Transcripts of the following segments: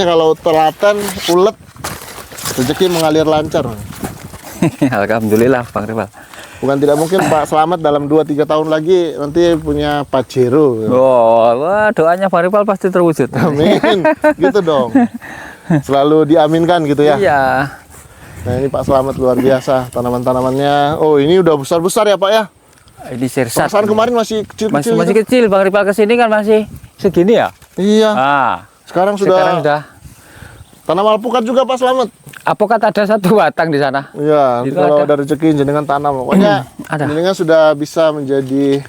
Kalau telaten, ulet, rezeki mengalir lancar. Alhamdulillah Bang Rival. Bukan tidak mungkin Pak Slamet dalam 2-3 tahun lagi nanti punya Pajero. Oh, wah, doanya Bang Rival pasti terwujud. Amin, gitu dong. Selalu diaminkan gitu ya. Iya. Nah ini Pak Slamet luar biasa tanaman-tanamannya. Oh ini udah besar-besar ya Pak ya. Ini sirsat. Perasaan kemarin masih kecil-kecil. Masih kecil, Bang Rival kesini kan masih segini ya? Iya. Ah, Sekarang sekarang sudah. sudah. Tanam alpukat juga Pak Slamet. Apokat ada 1 batang di sana. Iya. Itu Kalau ada. ada rezeki jenengan tanam. Pokoknya Ada. jenengan sudah bisa menjadi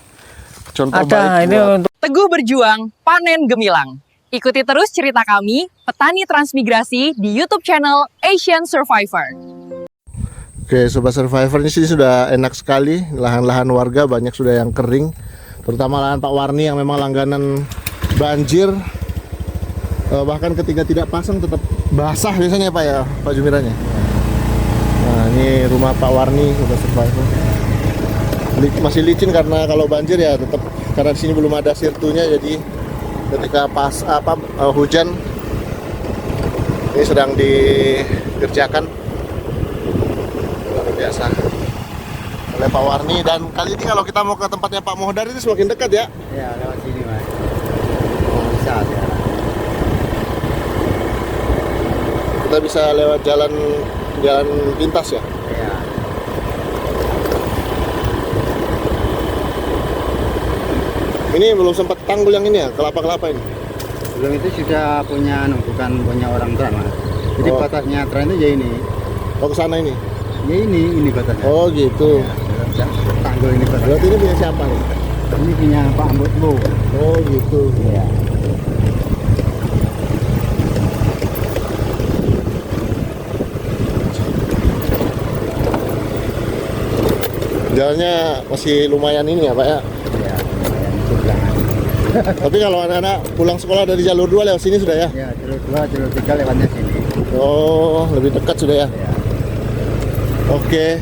contoh Ada baik. ini buat- untuk Teguh berjuang, panen gemilang. Ikuti terus cerita kami, petani transmigrasi di YouTube channel Asian Survivor. Oke, Sobat Survivor, ini sih sudah enak sekali. Lahan-lahan warga banyak sudah yang kering. Terutama lahan Pak Warni yang memang langganan banjir. Bahkan ketika tidak pasang tetap basah biasanya Pak ya, Pak Jumirannya. Nah, ini rumah Pak Warni, Sobat Survivor. Masih licin karena kalau banjir ya tetap, karena di sini belum ada sirtunya, jadi ketika hujan ini sedang dikerjakan luar biasa oleh Pak Warni. Dan kali ini kalau kita mau ke tempatnya Pak Mohdar ini semakin dekat ya. Ya, lewat sini Mas. Bisa ya. Kita bisa lewat jalan pintas ya. Ya. Ini belum sempat tanggul yang ini ya, kelapa-kelapa ini. Belum itu sudah punya, bukan punya orang tua Mas. Jadi Oh. batasnya tren itu ya ini. Oh ke sana ini. Ya ini batasnya. Oh gitu. Ya, tanggul ini batasnya. Berarti ini punya siapa nih? Ini punya Pak Ambutmu. Oh gitu. Ya. Jalannya masih lumayan ini ya Pak ya. Ya, lumayan seberangan. Tapi kalau anak-anak pulang sekolah dari jalur 2 lewat sini sudah ya? Ya, jalur 2, jalur 3 lewatnya sini. Oh, lebih dekat sudah ya? Ya. Oke.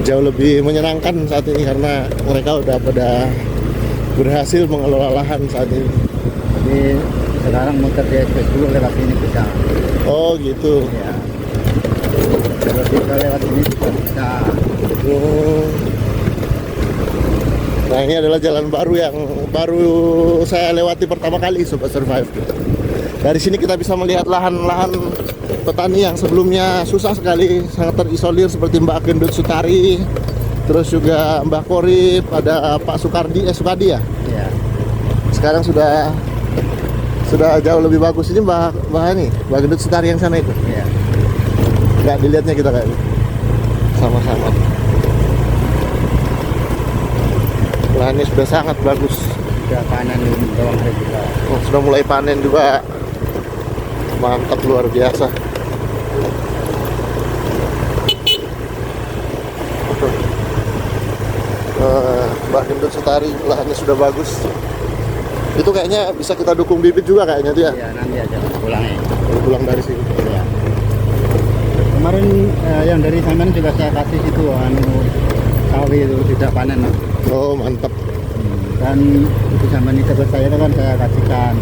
Jauh lebih menyenangkan saat ini karena mereka udah pada berhasil mengelola lahan saat ini. Jadi sekarang muter di ekspres dulu lewat sini bisa. Oh gitu. Ya. Jalur 3 lewat sini juga bisa. Nah ini adalah jalan baru yang baru saya lewati pertama kali Sobat Survive. Dari sini kita bisa melihat lahan-lahan petani yang sebelumnya susah sekali, sangat terisolir seperti Mbak Gendut Sutari, terus juga Mbak Korip, ada Pak Sukadi ya. Ya. Sekarang sudah jauh lebih bagus. Ini Mbak Gendut Sutari yang sana itu. Ya. Nggak dilihatnya kita kayak sama-sama. Lahannya sudah sangat bagus. Sudah panen bawang juga. Oh, sudah mulai panen juga. Mantap, luar biasa. Mbak Gendut Sutari, lahannya sudah bagus. Itu kayaknya bisa kita dukung bibit juga kayaknya dia. Ya, nanti aja pulangnya. Pulang dari sini. Ya. Kemarin yang dari Saman juga saya kasih itu sawi itu sudah panen. Mas. Oh, mantap. Dan itu Saman itu saya kan saya kasihkan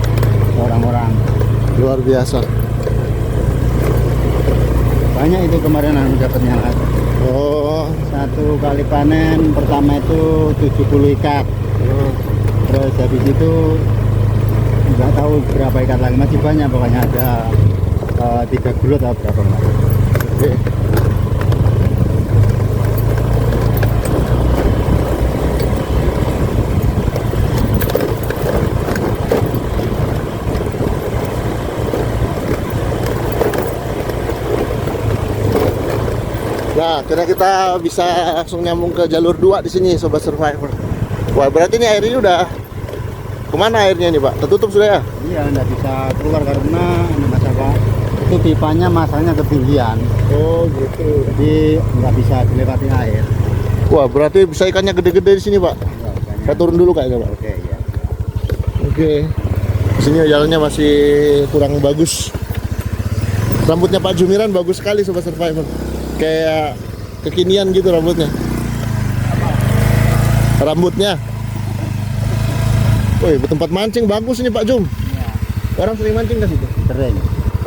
ke orang-orang. Luar biasa. Banyak itu kemarin yang dapatnya. Mas. Oh, 1 kali panen pertama itu 70 ikat. Terus habis itu nggak tahu berapa ikat lagi, masih banyak pokoknya ada 3 gelut atau berapa Mas. oke. Nah, akhirnya kita bisa langsung nyambung ke jalur 2 di sini, Sobat Survivor. Wah, berarti ini airnya udah kemana airnya nih, Pak? Tertutup sudah ya? Iya, nggak bisa keluar karena ini Mas apa? Itu pipanya masanya ketinggian, Oh, gitu. jadi nggak bisa dilewati air. Wah, berarti bisa ikannya gede-gede di sini, Pak. Saya turun dulu kayaknya, Pak. Oke, ya. Oke. Di sini jalannya masih kurang bagus. Rambutnya Pak Jumiran bagus sekali, Sobat Survivor. Kayak kekinian gitu rambutnya. Rambutnya. Woi, tempat mancing bagus ini Pak Jum. Orang sering mancing ke situ? Sering.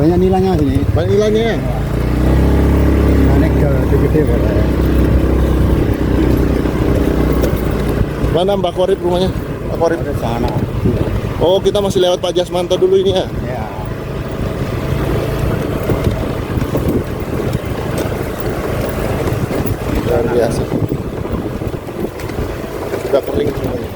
Banyak nilainya sini. Banyak nilainya ya? Naik gede pokoknya. Mana Mbak Korip rumahnya? Pak Korip? Ada sana. Oh, kita masih lewat Pak Jasmanto dulu ini ya? Ya. Luar biasa. Sudah kering semuanya.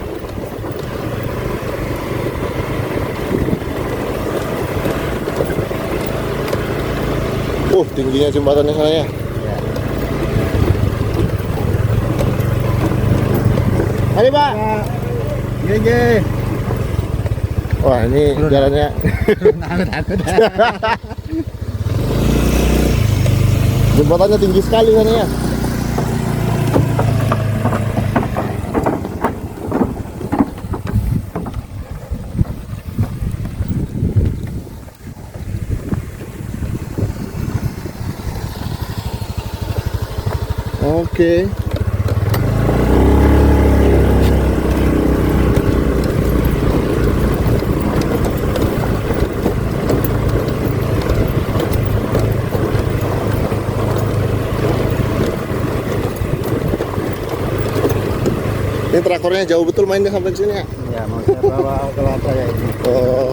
Tingginya jembatannya sana ya. Ya. Mari Pak. Ye. Wah, ini jalannya. Takut. Jembatannya tinggi sekali sana ya. Oke. Ini traktornya jauh betul mainnya sampai ke sini ya? Ya, mau saya bawa ke laut saya ini. Oh.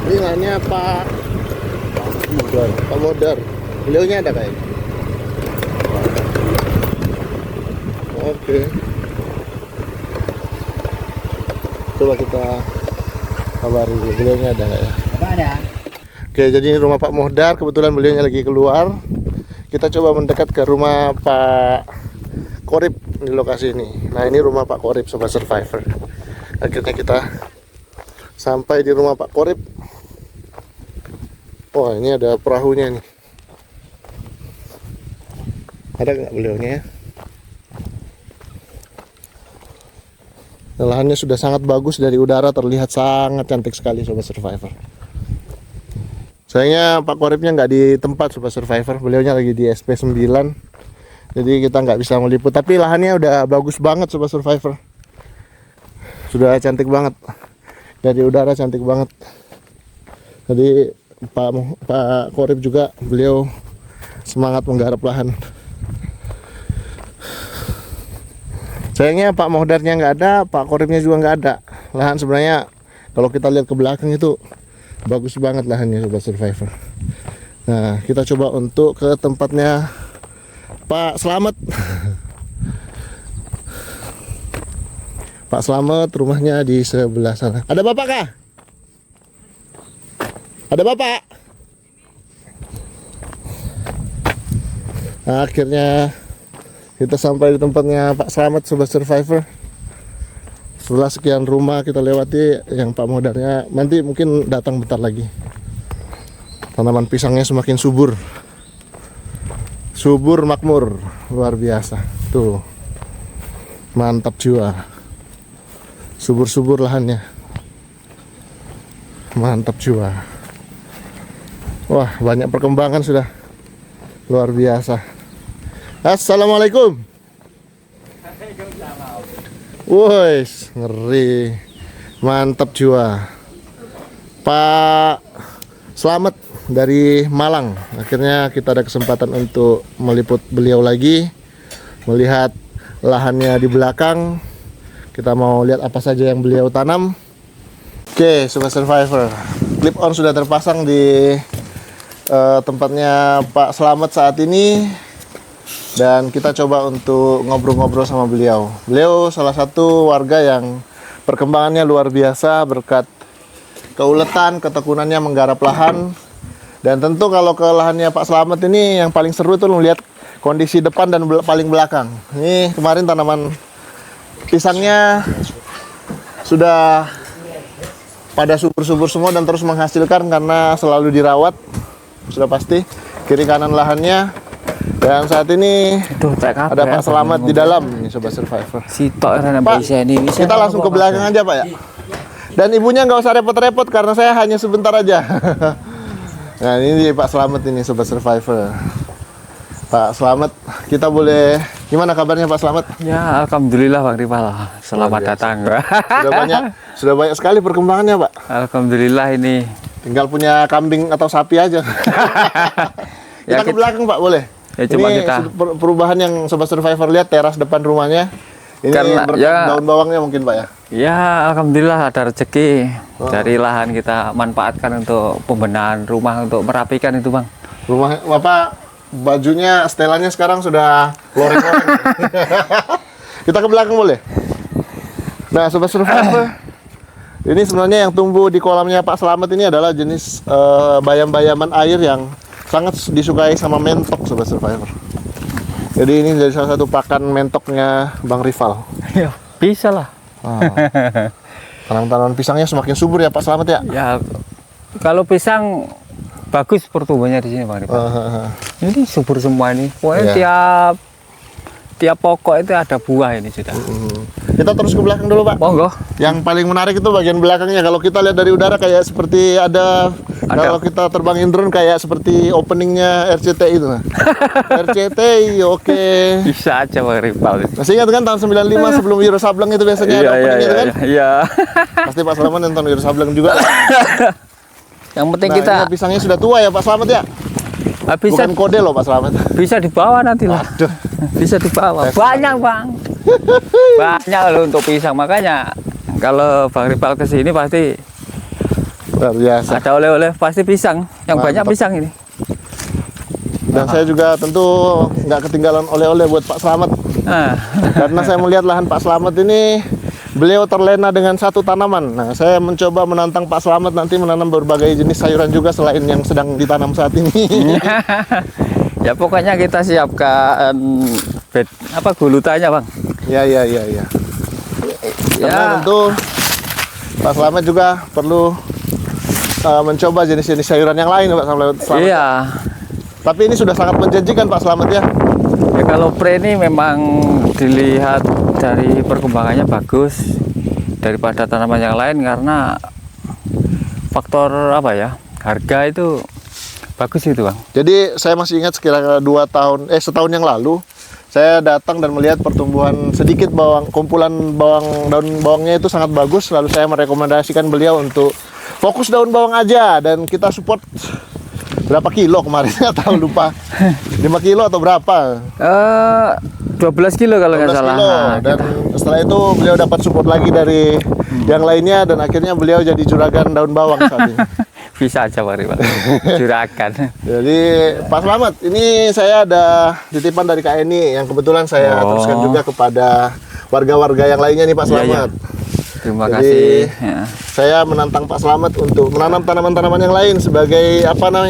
Ini lainnya Pak Modal. Pak Modar. Beliaunya ada kayaknya. Oke. Coba kita kabari beliaunya ada nggak ya? Apa ada? Oke, jadi ini rumah Pak Mohdar. Kebetulan beliaunya lagi keluar. Kita coba mendekat ke rumah Pak Korip di lokasi ini. Nah, ini rumah Pak Korip, Sobat Survivor. Akhirnya kita sampai di rumah Pak Korip. Wah, ini ada perahunya nih. Ada nggak beliaunya ya? Lahannya sudah sangat bagus, dari udara terlihat sangat cantik sekali Sobat Survivor. Sayangnya Pak Koripnya nggak di tempat Sobat Survivor, beliaunya lagi di SP9. Jadi kita nggak bisa meliput, tapi lahannya udah bagus banget Sobat Survivor. Sudah cantik banget. Dari udara cantik banget. Jadi Pak Korip juga, beliau semangat menggarap lahan. Sayangnya Pak Mohdarnya nggak ada, Pak Koripnya juga nggak ada. Lahan sebenarnya kalau kita lihat ke belakang itu bagus banget lahannya Sobat Survivor. Nah, kita coba untuk ke tempatnya Pak Slamet. Pak Slamet rumahnya di sebelah sana. Ada Bapak kah? Ada Bapak? Nah, akhirnya kita sampai di tempatnya Pak Slamet Sobat Survivor. Setelah sekian rumah kita lewati, yang Pak Mohdarnya nanti mungkin datang bentar lagi. Tanaman pisangnya semakin subur. Subur makmur, luar biasa. Tuh. Mantap jiwa. Subur-subur lahannya. Mantap jiwa. Wah, banyak perkembangan sudah. Luar biasa. Assalamualaikum. Woi, ngeri. Mantap jiwa. Pak Slamet dari Malang. Akhirnya kita ada kesempatan untuk meliput beliau lagi, melihat lahannya di belakang. Kita mau lihat apa saja yang beliau tanam. Oke, Sobat Survivor, clip on sudah terpasang di tempatnya Pak Slamet saat ini, dan kita coba untuk ngobrol-ngobrol sama beliau. Beliau salah satu warga yang perkembangannya luar biasa berkat keuletan, ketekunannya menggarap lahan. Dan tentu kalau ke lahannya Pak Slamet ini yang paling seru tuh melihat kondisi depan dan paling belakang. Ini kemarin tanaman pisangnya sudah pada subur-subur semua dan terus menghasilkan karena selalu dirawat. Sudah pasti kiri kanan lahannya. Dan saat ini ada Pak Slamet di dalam nih Sobat Survivor. Pak, kita langsung ke belakang aja Pak ya. Dan ibunya nggak usah repot-repot karena saya hanya sebentar aja. Nah, ini Pak Slamet ini Sobat Survivor. Pak Slamet, kita boleh gimana kabarnya Pak Slamet? Ya, alhamdulillah Bang Ripal. Selamat Luar biasa. datang. Sudah banyak sekali perkembangannya Pak. Alhamdulillah ini. Tinggal punya kambing atau sapi aja. Kita ke belakang Pak boleh? Ya, coba ini kita. perubahan yang Sobat Survivor lihat, teras depan rumahnya. Ini Karena, berkat ya. daun bawangnya mungkin Pak ya? Ya, alhamdulillah ada rezeki dari lahan kita manfaatkan untuk pembenahan rumah, untuk merapikan itu Bang. Rumah Bapak bajunya setelannya sekarang sudah loreng-loreng. Kita ke belakang boleh? Nah, Sobat Survivor, ini sebenarnya yang tumbuh di kolamnya Pak Slamet ini adalah jenis bayam-bayaman air yang sangat disukai sama mentok, Sobat Survivor. Jadi ini jadi salah satu pakan mentoknya Bang Rival. Ya, bisa lah. Tanam-tanaman pisangnya semakin subur ya Pak Slamet ya? Ya, kalau pisang bagus pertumbuhannya di sini Bang Ripal. Ini subur semua ini. Pokoknya Iya. tiap pokok itu ada buah ini sudah. Kita terus ke belakang dulu Pak. Monggo. Yang paling menarik itu bagian belakangnya. Kalau kita lihat dari udara kayak seperti ada. Kalau kita terbangin drone kayak seperti openingnya RCTI itu. RCTI, oke. Bisa aja Bang Ripal. Masih ingat kan tahun 95 sebelum Wiro Sableng itu biasanya ada opening itu kan? Iya. Pasti Pak Slamet nonton Wiro Sableng juga. Yang penting Nah, kita ini pisangnya sudah tua ya Pak Slamet ya? bisa Bukan kode loh Pak Slamet. bisa dibawa nanti lah. Aduh. Bisa dibawa. Banyak Bang. Banyak loh untuk pisang. Makanya kalau Bang Ripal ke sini pasti Luar biasa. ada oleh-oleh, pasti pisang. Yang Mantap. banyak pisang ini. Dan saya juga tentu nggak ketinggalan oleh-oleh buat Pak Slamet. Nah, Karena saya melihat lahan Pak Slamet ini, beliau terlena dengan satu tanaman. Nah, saya mencoba menantang Pak Slamet nanti menanam berbagai jenis sayuran juga selain yang sedang ditanam saat ini. ya pokoknya kita siapkan bed gulutannya Bang. Ya. Karena tentu Pak Slamet juga perlu mencoba jenis-jenis sayuran yang lain Pak Slamet. Iya. Tapi ini sudah sangat menjanjikan Pak Slamet ya. Ya, kalau pre ini memang dilihat dari perkembangannya bagus daripada tanaman yang lain karena faktor harga itu bagus itu Bang. Jadi saya masih ingat sekira-kira setahun yang lalu saya datang dan melihat pertumbuhan sedikit kumpulan daun bawangnya itu sangat bagus. Lalu saya merekomendasikan beliau untuk fokus daun bawang aja dan kita support berapa kilo kemarin tahu lupa 5 kilo atau berapa 12 kilo kalau nggak 12 salah. kilo. Nah, Dan setelah itu beliau dapat support lagi dari yang lainnya dan akhirnya beliau jadi juragan daun bawang saat ini. bisa aja Bang Ripal. Juragan. Jadi Pak Slamet, ini saya ada titipan dari Kak Eni yang kebetulan saya teruskan juga kepada warga-warga yang lainnya nih Pak Iya, Slamet. Terima Jadi, kasih. Ya. Saya menantang Pak Slamet untuk menanam tanaman-tanaman yang lain sebagai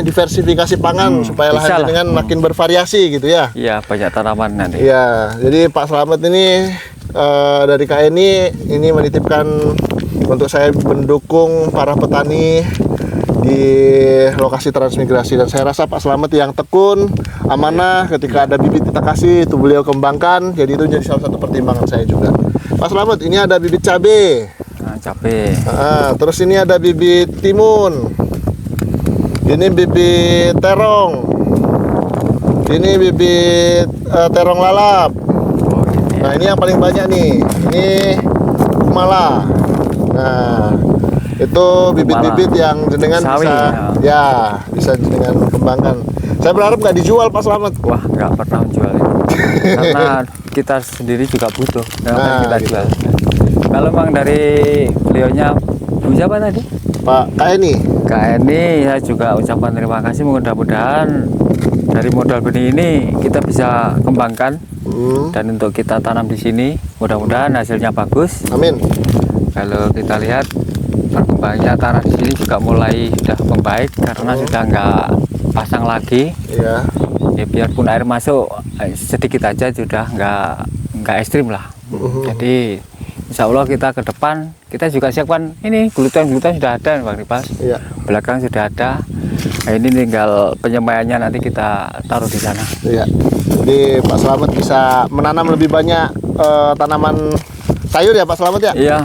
diversifikasi pangan supaya bisa lahan lah. jenengan makin bervariasi gitu ya. Iya, banyak tanaman nanti. Iya, jadi Pak Slamet ini dari Kak Eni ini menitipkan untuk saya mendukung para petani di lokasi transmigrasi dan saya rasa Pak Slamet yang tekun, amanah, ketika ada bibit kita kasih itu beliau kembangkan, jadi itu jadi salah satu pertimbangan saya juga. Pak Slamet, ini ada bibit cabai. Nah, cabai. Terus ini ada bibit timun. Ini bibit terong. Ini bibit terong lalap. Nah, ini yang paling banyak nih. Ini kumala. Nah, itu bibit-bibit yang jenengan Sawi, bisa jenengan kembangkan. Saya berharap nggak dijual Pak Slamet. Wah, nggak pernah jual ini. Karena kita sendiri juga butuh. Nah, Kita gitu. jual. Kalau memang dari beliaunya Bu siapa tadi? Pak Kak Eni. Kak Eni, saya juga ucapkan terima kasih. Mudah-mudahan dari modal benih ini kita bisa kembangkan dan untuk kita tanam di sini. Mudah-mudahan hasilnya bagus. Amin. Kalau kita lihat perkembangannya tanah di sini juga mulai sudah membaik karena sudah nggak pasang lagi. Iya. Ya biarpun air masuk sedikit aja sudah nggak ekstrim lah. Jadi insya Allah kita ke depan kita juga siapkan ini gulutan sudah ada Bang Ripal. Iya. Belakang sudah ada. Nah, ini tinggal penyemaiannya nanti kita taruh di sana. Iya. Jadi Pak Slamet bisa menanam lebih banyak tanaman sayur ya Pak Slamet ya? Iya.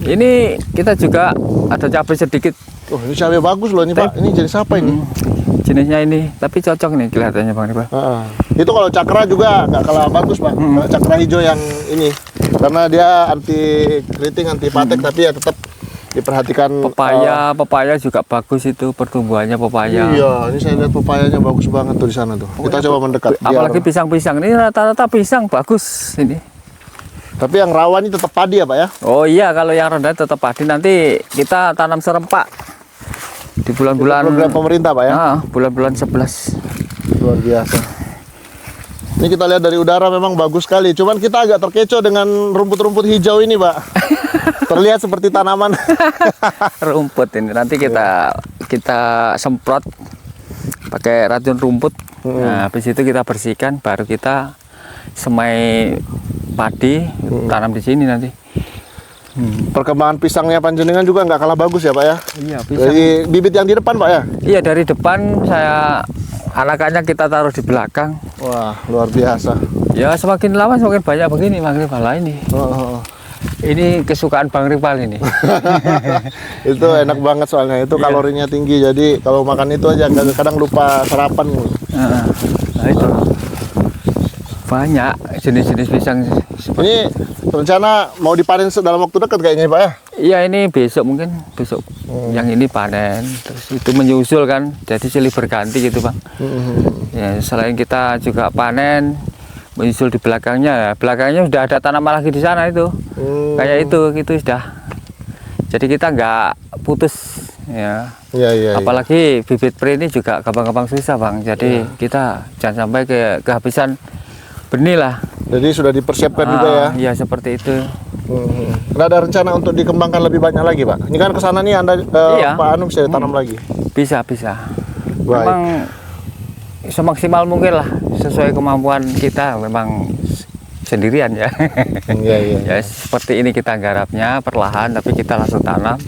Ini kita juga ada cabai sedikit. Oh, ini cabai bagus loh ini Pak. Ini jenis apa ini? Jenisnya ini, tapi cocok nih kelihatannya Bang Ripal. Heeh. Itu kalau cakra juga nggak kalah bagus Pak. Kalau cakra hijau yang ini, karena dia anti keriting, anti patek, tapi ya tetap diperhatikan. Pepaya juga bagus itu pertumbuhannya pepaya. Iya, ini saya lihat pepayanya bagus banget tuh di sana tuh. Kita coba mendekat. Apalagi Biar- pisang-pisang ini rata-rata pisang bagus ini. Tapi yang rawa ini tetap padi ya Pak ya? Oh iya, kalau yang rendah tetap padi. Nanti kita tanam serempak di bulan-bulan Program pemerintah Pak ya? bulan-bulan 11. Luar biasa. Ini kita lihat dari udara memang bagus sekali. Cuman kita agak terkecoh dengan rumput-rumput hijau ini Pak. Terlihat seperti tanaman. Rumput ini nanti kita semprot pakai racun rumput. Nah, habis itu kita bersihkan, baru kita semai padi tanam di sini nanti. Perkembangan pisangnya panjenengan juga nggak kalah bagus ya Pak ya? Iya, pisang. Dari bibit yang di depan Pak ya? Iya, dari depan saya anakannya kita taruh di belakang. Wah, luar biasa. Ya semakin lama semakin banyak begini Bang Rival ini. Oh. Ini kesukaan Bang Rival ini. Itu enak banget soalnya, itu kalorinya tinggi. Jadi kalau makan itu aja kadang-kadang lupa sarapan. Nah, itu banyak jenis-jenis pisang. Ini rencana mau dipanen dalam waktu dekat kayaknya Pak ya? Iya, ini besok mungkin besok. Yang ini panen, terus itu menyusul kan, jadi silih berganti gitu Bang. Ya, selain kita juga panen, menyusul di belakangnya. Belakangnya sudah ada tanaman lagi di sana itu. Kayak itu sudah. Jadi kita nggak putus ya. Iya. Apalagi bibit pre ini juga gampang-gampang susah Bang. Jadi kita jangan sampai kehabisan benih lah. Jadi sudah dipersiapkan juga ya? Iya, seperti itu. Nggak ada rencana untuk dikembangkan lebih banyak lagi Pak? Ini kan kesana nih Anda, Iya. Pak Anu bisa ditanam lagi? Bisa. Baik. Memang semaksimal mungkin lah, sesuai kemampuan kita, memang sendirian ya. Iya. Ya seperti ini kita garapnya perlahan, tapi kita langsung tanam.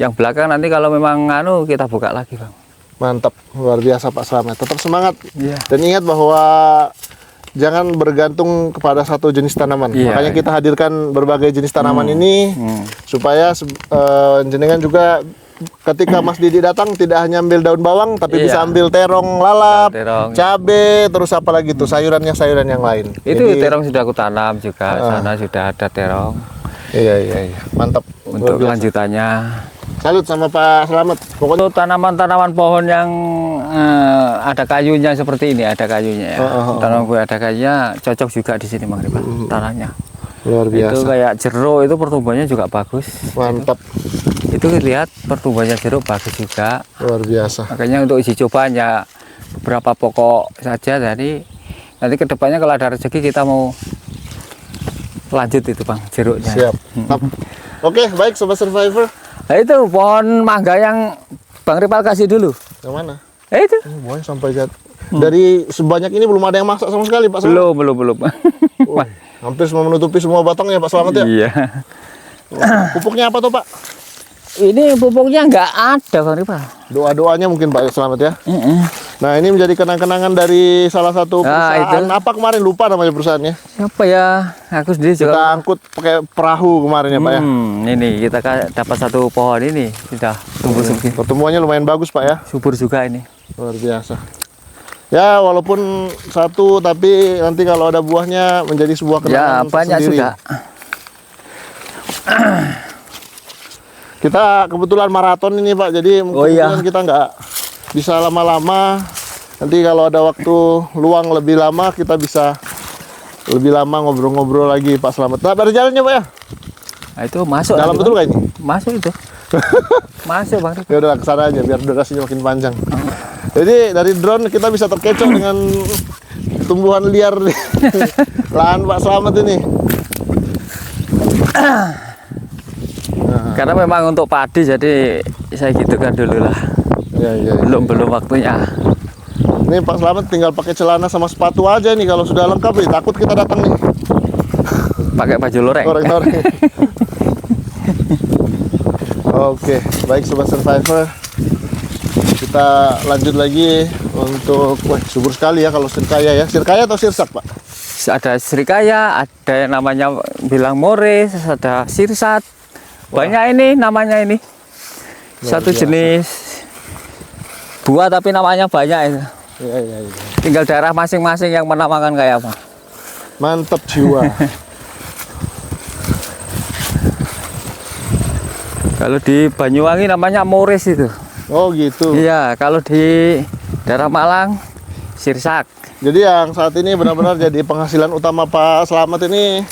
Yang belakang nanti kalau memang kita buka lagi Bang. Mantap, luar biasa Pak Slamet. Tetap semangat. Iya. Dan ingat bahwa jangan bergantung kepada satu jenis tanaman. Iya. Makanya kita hadirkan berbagai jenis tanaman ini supaya jenengan juga ketika Mas Didi datang tidak hanya ambil daun bawang, tapi Iya. bisa ambil terong lalap, Terong. cabe, terus apa lagi tuh sayuran yang lain. Itu Jadi, terong sudah aku tanam juga, sana sudah ada terong. Iya. Mantap. Untuk Luar biasa. kelanjutannya. Salut sama Pak Slamet. Pokoknya Untuk tanaman-tanaman pohon yang ada kayunya seperti ini, ada kayunya ya. Tanaman buah ada kayunya cocok juga di sini Bang Rival, tanahnya. luar Itu biasa. kayak jeruk itu pertumbuhannya juga bagus. Mantap. Itu lihat pertumbuhannya jeruk bagus juga. Luar biasa. Makanya untuk uji coba hanya beberapa pokok saja. Jadi nanti kedepannya kalau ada rezeki kita mau lanjut itu Bang, jeruknya. Siap. Mantap. Oke, baik Sobat Survivor. Nah, itu pohon mangga yang Bang Rival kasih dulu. Yang mana? Itu. Boy, sampai dari sebanyak ini belum ada yang masak sama sekali Pak Slamet. Belum. Wah, hampir semua menutupi semua batangnya Pak Slamet ya. Iya. Pupuknya apa tuh Pak? Ini pupuknya nggak ada Bang Rival. Doa-doanya mungkin Pak Slamet ya. Nah ini menjadi kenang-kenangan dari salah satu perusahaan. itu. Apa kemarin lupa namanya perusahaannya. Siapa ya? Aku sendiri Kita juga. angkut pakai perahu kemarin ya Pak ya. Ini kita dapat satu pohon ini sudah tumbuh Pertemuannya lumayan bagus Pak ya. subur juga ini. Luar biasa. Ya walaupun satu tapi nanti kalau ada buahnya menjadi sebuah Ya kenangan banyak tersendiri. sudah. Kita kebetulan maraton ini Pak, jadi iya. kebetulan kita nggak bisa lama-lama. Nanti kalau ada waktu luang lebih lama, kita bisa lebih lama ngobrol-ngobrol lagi Pak Slamet. Nah, ada jalannya Pak ya? Nah, itu masuk. Dalam nanti, betul Bang. kayaknya? Masuk itu. Masuk Bang. Ya udah kesana aja, biar durasinya makin panjang. Jadi dari drone kita bisa terkecoh dengan tumbuhan liar di lahan Pak Slamet ini. Karena memang untuk padi jadi saya gitukan dulu lah. Iya. Belum waktunya. Ini Pak Slamet tinggal pakai celana sama sepatu aja nih, kalau sudah lengkap nih takut kita datang nih. Pakai baju loreng. Goreng-goreng. Oke, baik Sobat Survivor. Kita lanjut lagi untuk, wah subur sekali ya kalau sirkaya ya. Sirkaya atau sirsak Pak? Ada sirikaya, ada yang namanya bilang more, ada sirsat. Banyak ini namanya ini. Luar Satu biasa. jenis buah tapi namanya banyak itu. Iya, iya, iya. Tinggal daerah masing-masing yang menamakan kayak apa. Mantap jiwa. Kalau di Banyuwangi namanya Moris itu. Oh gitu. Iya, kalau di daerah Malang Sirsak. Jadi yang saat ini benar-benar jadi penghasilan utama Pak Slamet ini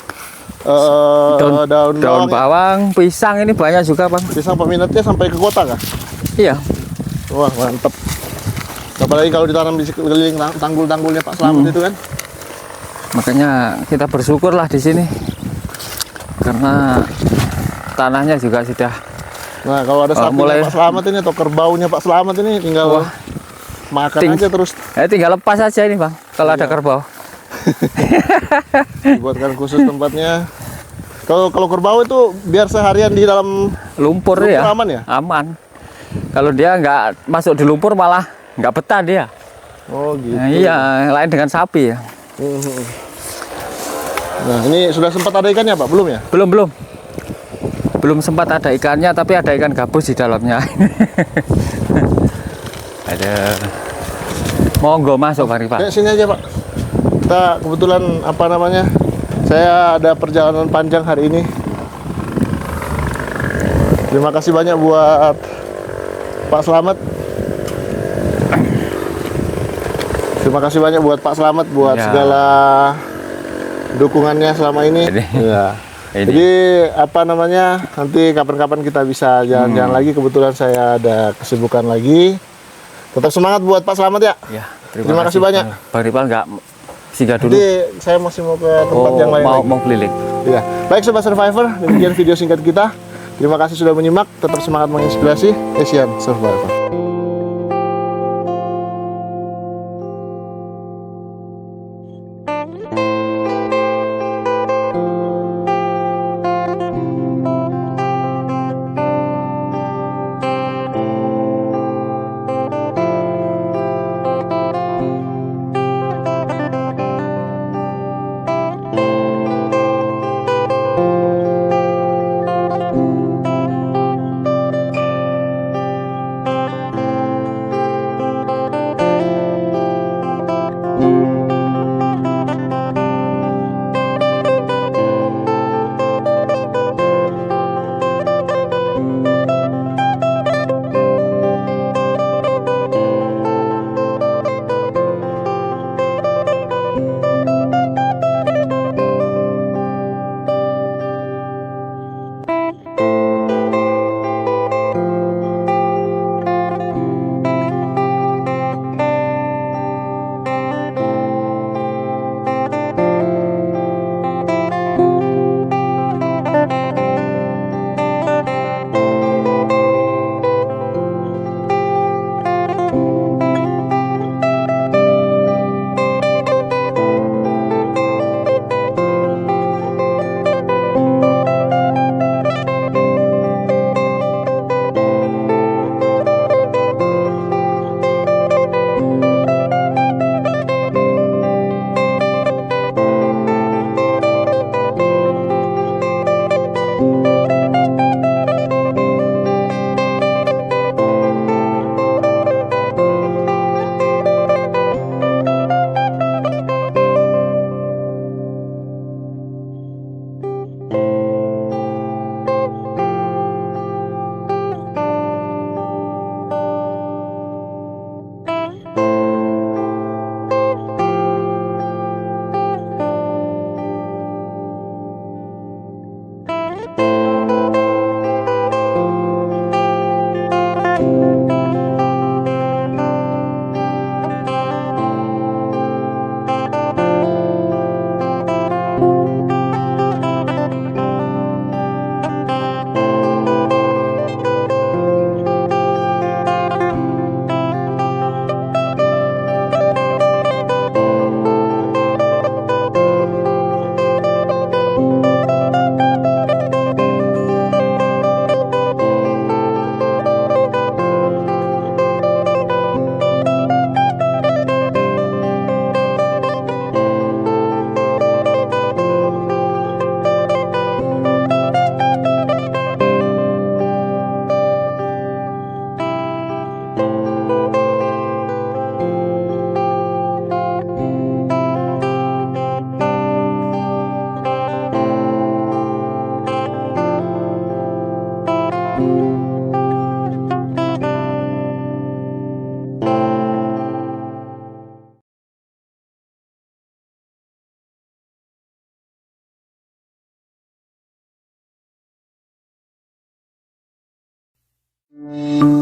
daun Daun bawang. bawang, pisang ini banyak juga, Bang. Pisang peminatnya sampai ke kota kah? Iya. Wah mantep. Apalagi kalau ditanam di sekeliling tanggul-tanggulnya Pak Slamet itu kan. Makanya kita bersyukurlah di sini. Karena tanahnya juga sudah Nah kalau ada sapinya mulai- Pak Slamet ini atau kerbaunya Pak Slamet ini tinggal makan aja terus tinggal lepas aja ini, Bang. Kalau ada Iya. kerbau. dibuatkan khusus tempatnya. Kalau kerbau itu biar seharian di dalam Lumpur Lumpur ya. aman ya? Aman. Kalau dia nggak masuk di lumpur malah nggak betah dia. oh gitu. Nah, iya, lain dengan sapi ya. Mhm. Nah ini sudah sempat ada ikannya Pak? Belum ya? Belum. Belum sempat ada ikannya, tapi ada ikan gabus di dalamnya. Ada. Monggo masuk, Bang Rifan. Ya, sini aja Pak. Kita kebetulan apa namanya? Saya ada perjalanan panjang hari ini. Terima kasih banyak buat Pak Slamet. Terima kasih banyak buat Pak Slamet buat Ya. segala dukungannya selama ini. Ya. Ini. Jadi apa namanya? Nanti kapan-kapan kita bisa jalan-jalan lagi. Kebetulan saya ada kesibukan lagi. Tetap semangat buat Pak Slamet ya. Ya, Terima kasih banyak. Bang Rifan nggak singgah dulu. Jadi saya masih mau ke tempat yang lain lagi. mau keliling. Ya. Baik Sobat Survivor, demikian video singkat kita. Terima kasih sudah menyimak. Tetap semangat menginspirasi. Asian Survivor. Pak.